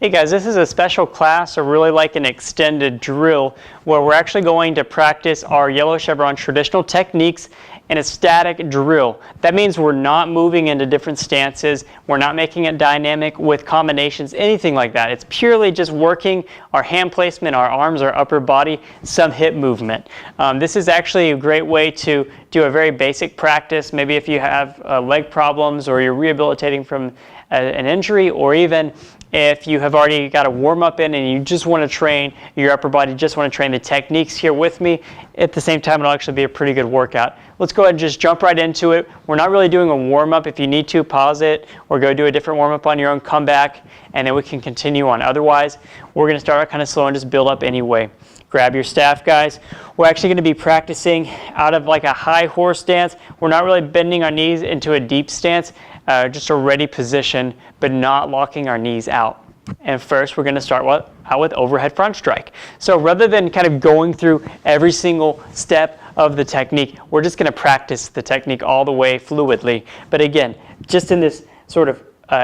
Hey guys, this is a special class, or really like an extended drill, where we're actually going to practice our yellow chevron traditional techniques in a static drill. That means we're not moving into different stances, we're not making it dynamic with combinations, anything like that. It's purely just working our hand placement, our arms, our upper body, some hip movement. This is actually a great way to do a very basic practice. Maybe if you have leg problems, or you're rehabilitating from an injury, or even if you have already got a warm-up in and you just want to train your upper body, just want to train the techniques here with me, at the same time it'll actually be a pretty good workout. Let's go ahead and just jump right into it. We're not really doing a warm-up. If you need to, pause it or go do a different warm-up on your own, come back, and then we can continue on. Otherwise, we're going to start out kind of slow and just build up anyway. Grab your staff, guys. We're actually going to be practicing out of like a high horse stance. We're not really bending our knees into a deep stance, just a ready position, but not locking our knees out. And first, we're going to start out with overhead front strike. So rather than kind of going through every single step of the technique, we're just going to practice the technique all the way fluidly. But again, just in this sort of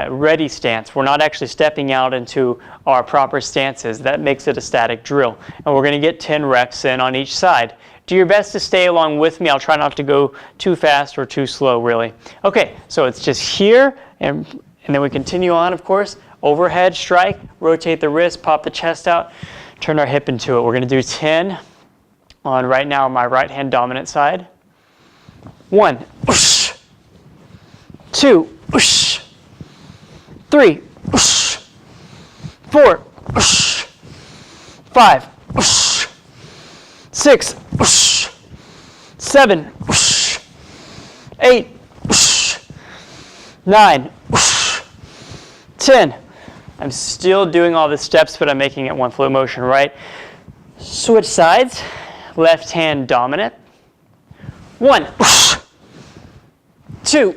ready stance. We're not actually stepping out into our proper stances. That makes it a static drill. And we're going to get 10 reps in on each side. Do your best to stay along with me. I'll try not to go too fast or too slow, really. Okay, so it's just here, and then we continue on, of course. Overhead strike, rotate the wrist, pop the chest out, turn our hip into it. We're going to do 10 on right now my right hand dominant side. 1, 2, 3, 4, 5, 6, 7, 8, 9, 10. I'm still doing all the steps, but I'm making it one flow motion, right? Switch sides, left hand dominant. 1, 2,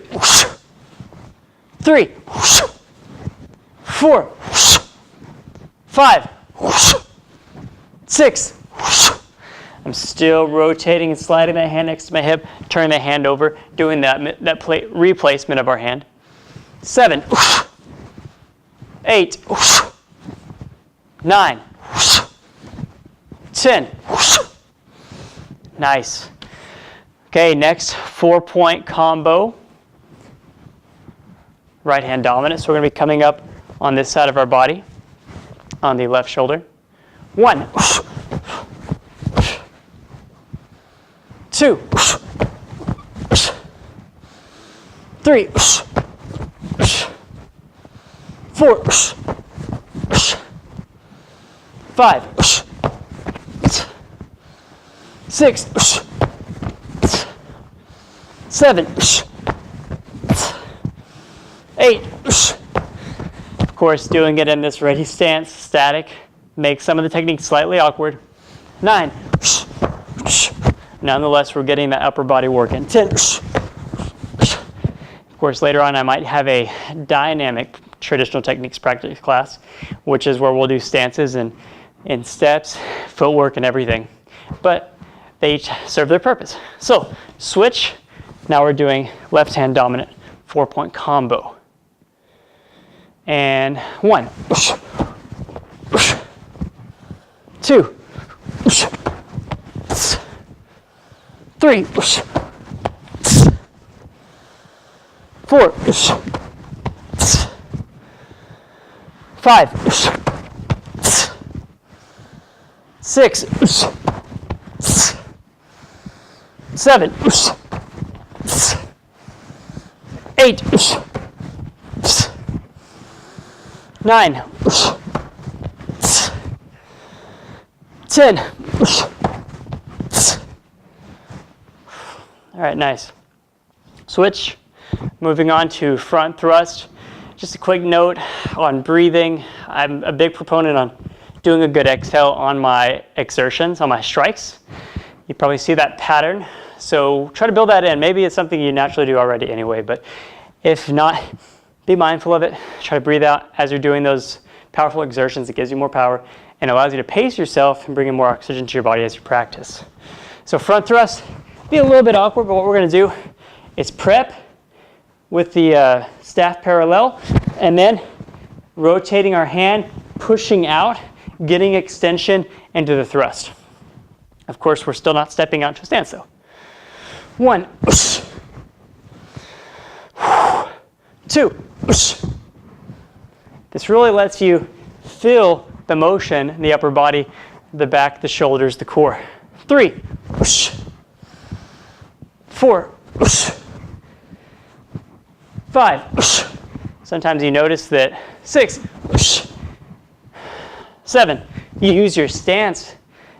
3, 4, 5, 6. I'm still rotating and sliding that hand next to my hip, turning the hand over, doing that replacement of our hand. 7, 8, 9, 10. Nice. Okay, next 4-point combo. Right hand dominant. So we're going to be coming up on this side of our body, on the left shoulder. 1, 2, 3, 4, 5, 6, 7, 8. Of course, doing it in this ready stance, static, makes some of the techniques slightly awkward. 9. Nonetheless, we're getting that upper body work in. 10. Of course, later on, I might have a dynamic traditional techniques practice class, which is where we'll do stances and steps, footwork, and everything. But they each serve their purpose. So, switch. Now we're doing left hand dominant 4-point combo. And 1, 2, 3, 4, 5, 6, 7, 8, 9, 10. All right, nice. Switch. Moving on to front thrust. Just a quick note on breathing. I'm a big proponent on doing a good exhale on my exertions, on my strikes. You probably see that pattern. So try to build that in. Maybe it's something you naturally do already anyway, but if not, be mindful of it. Try to breathe out as you're doing those powerful exertions. It gives you more power and allows you to pace yourself and bring in more oxygen to your body as you practice. So front thrust, be a little bit awkward, but what we're going to do is prep with the staff parallel, and then rotating our hand, pushing out, getting extension into the thrust. Of course, we're still not stepping out to a stance though. 1, 2. This really lets you feel the motion in the upper body, the back, the shoulders, the core. 3, 4, 5. Sometimes you notice that 6, 7. You use your stance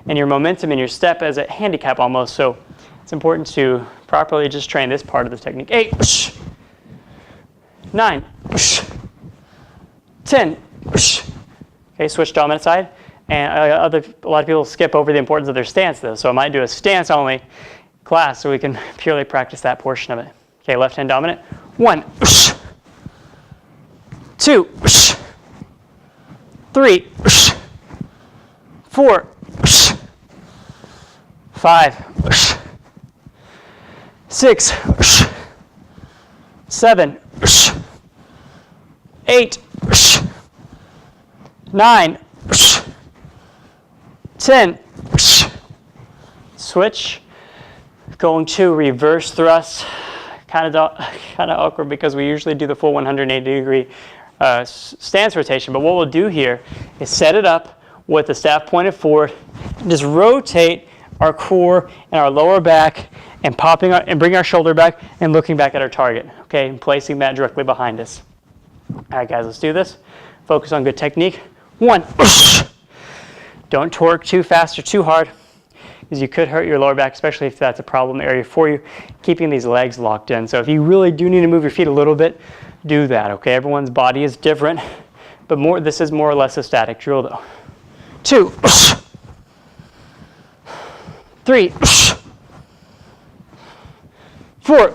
and your momentum and your step as a handicap almost, so it's important to properly just train this part of the technique. 8, 9, 10. Okay, switch dominant side. And a lot of people skip over the importance of their stance though, so I might do a stance only class so we can purely practice that portion of it. Okay, left hand dominant. 1, 2, 3, 4, 5, 6, 7, 8, 9, 10. Switch. Going to reverse thrust. Kind of awkward because we usually do the full 180-degree stance rotation. But what we'll do here is set it up with the staff pointed forward, just rotate our core and our lower back, and bring our shoulder back and looking back at our target. Okay, and placing that directly behind us. All right, guys, let's do this. Focus on good technique. 1. Don't torque too fast or too hard, because you could hurt your lower back, especially if that's a problem area for you, keeping these legs locked in. So if you really do need to move your feet a little bit, do that, okay? Everyone's body is different, but this is more or less a static drill though. 2, 3, 4,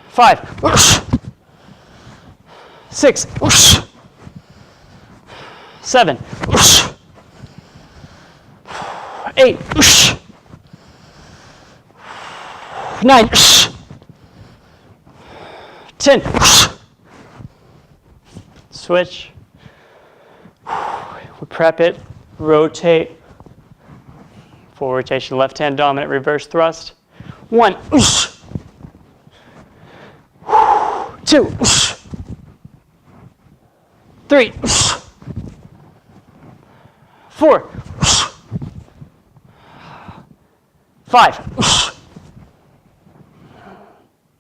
5, 6, 7, 8, 9, 10. Switch. We prep it, rotate. Full rotation, left hand dominant, reverse thrust. 1, 2, 3, 4, 5,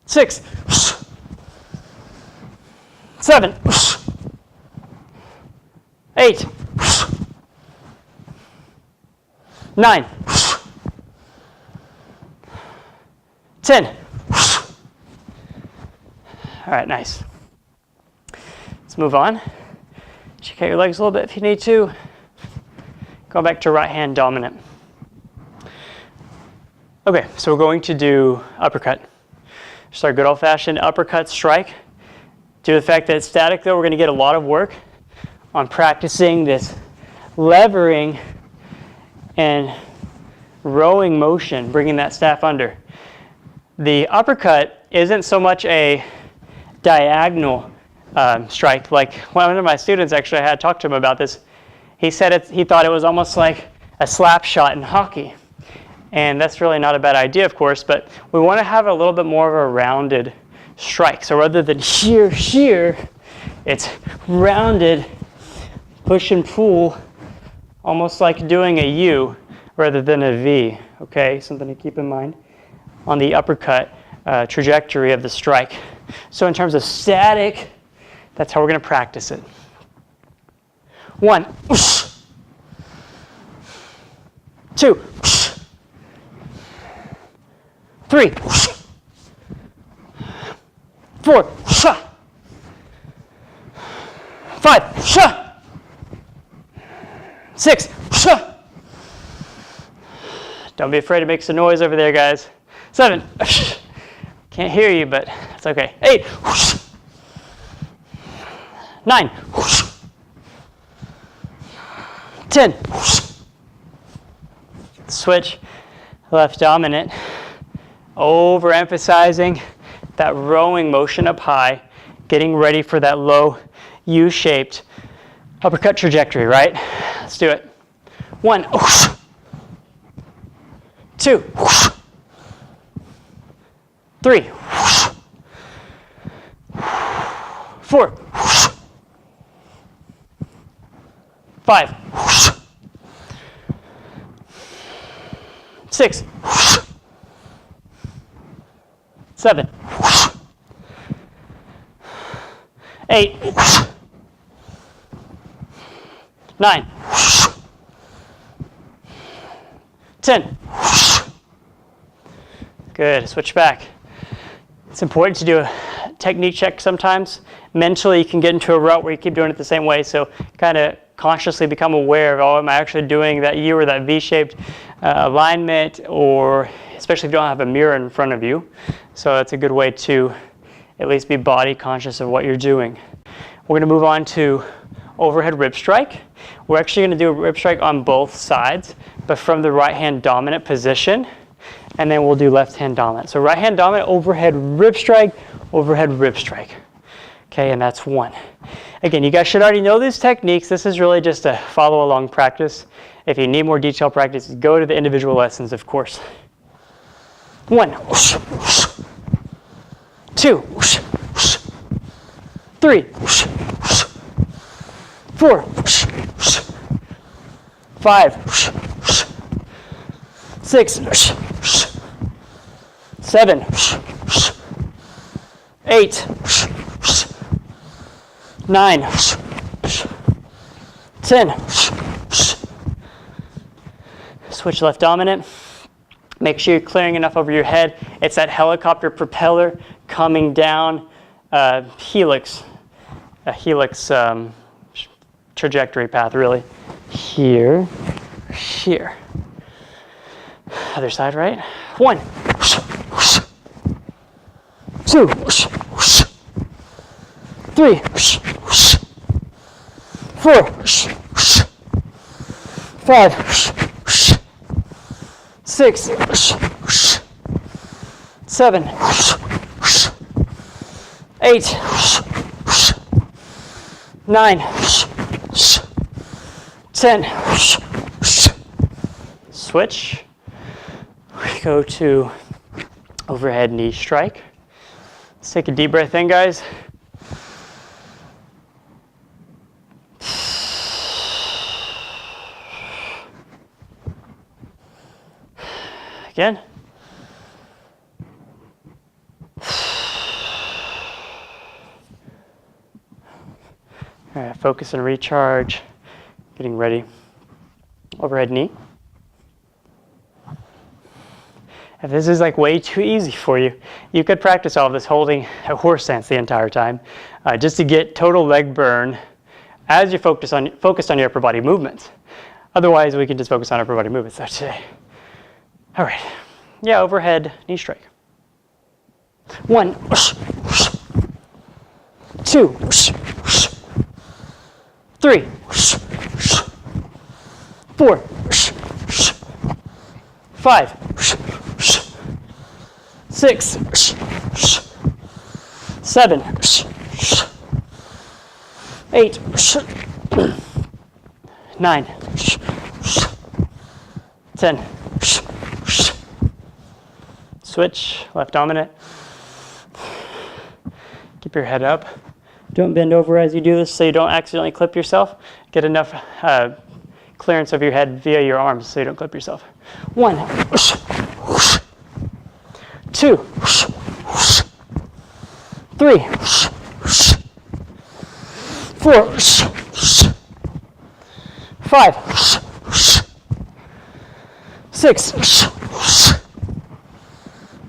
6, 7, 8, 9, 10. All right, nice. Let's move on. Check out your legs a little bit if you need to. Go back to right hand dominant. Okay, so we're going to do uppercut. Just our good old-fashioned uppercut strike. Due to the fact that it's static though, we're going to get a lot of work on practicing this levering and rowing motion, bringing that staff under. The uppercut isn't so much a diagonal strike. Like one of my students, actually, I had talked to him about this. He said he thought it was almost like a slap shot in hockey. And that's really not a bad idea, of course, but we want to have a little bit more of a rounded strike. So rather than sheer, it's rounded, push and pull, almost like doing a U rather than a V, okay? Something to keep in mind on the uppercut trajectory of the strike. So in terms of static, that's how we're going to practice it. 1, 2, 3, 4, 5, 6. Don't be afraid to make some noise over there, guys. 7. Can't hear you, but it's okay. 8. 9. 10. Switch, left dominant. Overemphasizing that rowing motion up high, getting ready for that low U-shaped uppercut trajectory, right? Let's do it. 1, 2, 3, 4, 5, 6, 7, 8, 9, 10. Good, switch back. It's important to do a technique check sometimes. Mentally, you can get into a rut where you keep doing it the same way, so kind of consciously become aware of, oh, am I actually doing that U or that V-shaped alignment, or especially if you don't have a mirror in front of you. So that's a good way to at least be body conscious of what you're doing. We're going to move on to overhead rib strike. We're actually going to do a rib strike on both sides, but from the right hand dominant position, and then we'll do left hand dominant. So right hand dominant, overhead rib strike, overhead rib strike. Okay, and that's 1. Again, you guys should already know these techniques. This is really just a follow along practice. If you need more detailed practice, go to the individual lessons, of course. 1, 2, 3, 4, 5, 6, 7, 8, 9, 10. Switch left dominant. Make sure you're clearing enough over your head. It's that helicopter propeller coming down, helix trajectory path, really. Here. Other side, right? 1, 2, 3, 4, 5, 6, 7, 8, 9, 10. Switch. We go to overhead knee strike. Let's take a deep breath in, guys. Again. All right, focus and recharge. Getting ready. Overhead knee. If this is like way too easy for you, you could practice all of this holding a horse stance the entire time, just to get total leg burn as you focused on your upper body movements. Otherwise, we can just focus on upper body movements today. All right. Yeah, overhead knee strike. 1, 2, 3, 4, 5, 6, 7, 8, 9, 10. Switch, left dominant. Keep your head up. Don't bend over as you do this so you don't accidentally clip yourself. Get enough clearance of your head via your arms so you don't clip yourself. 1, 2, 3, 4, 5, 6,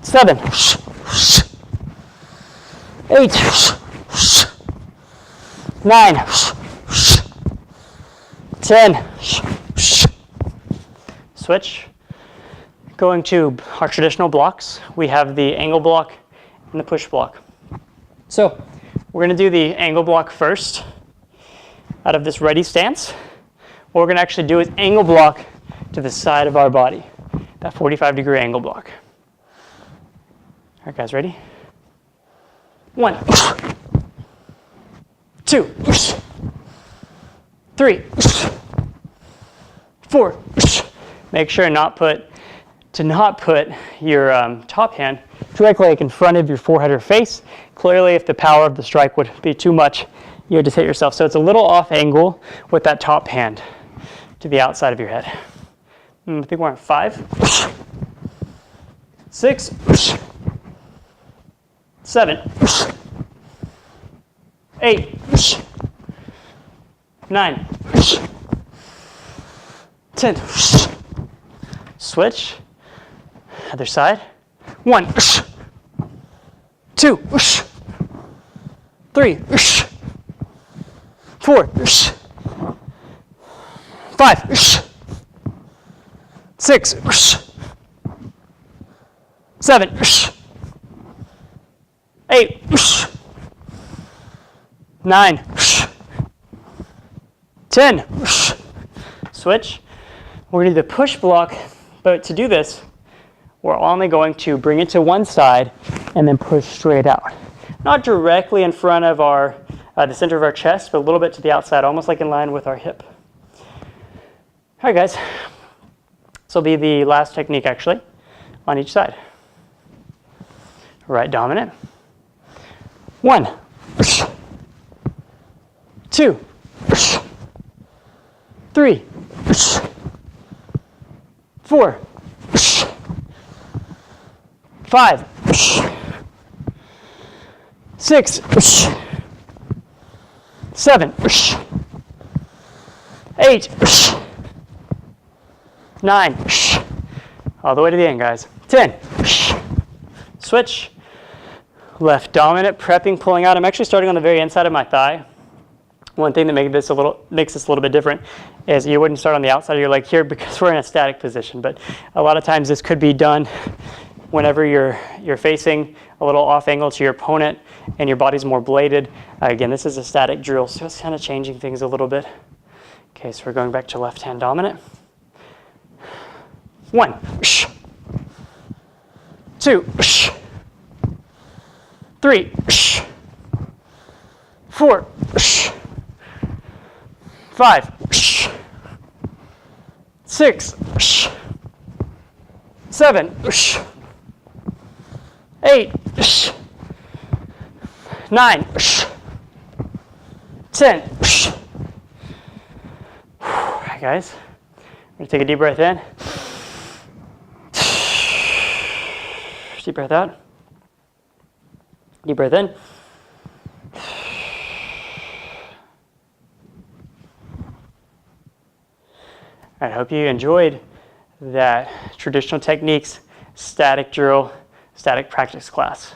7, 8, 9, 10. Switch. Going to our traditional blocks, we have the angle block and the push block. So we're going to do the angle block first out of this ready stance. What we're going to actually do is angle block to the side of our body, that 45-degree angle block. All right, guys, ready? 1, 2, 3, 4. Make sure to not put your top hand directly like in front of your forehead or face. Clearly, if the power of the strike would be too much, you would just hit yourself. So it's a little off angle with that top hand to the outside of your head. I think we're on 5, 6, 7, 8, 9, 10. Switch. Other side. 1, 2, 3, 4, 5, 6, 7, 8, 9, 10. Switch. We're going to do the push block, but to do this, we're only going to bring it to one side and then push straight out. Not directly in front of our the center of our chest, but a little bit to the outside, almost like in line with our hip. All right, guys. This will be the last technique, actually, on each side. Right dominant. 1, 2, 3, 4, 5, 6, 7, 8, 9, all the way to the end, guys. 10. Switch. Left dominant, prepping, pulling out. I'm actually starting on the very inside of my thigh. One thing that makes this a little bit different is you wouldn't start on the outside of your leg here because we're in a static position. But a lot of times this could be done whenever you're facing a little off angle to your opponent and your body's more bladed. Again, this is a static drill, so it's kind of changing things a little bit. Okay, so we're going back to left hand dominant. 1, 2, 3, 4, 5, 6, 7, 8, 9, 10. All right, guys. I'm going to take a deep breath in. Deep breath out. Deep breath in. I hope you enjoyed that traditional techniques, static drill, static practice class.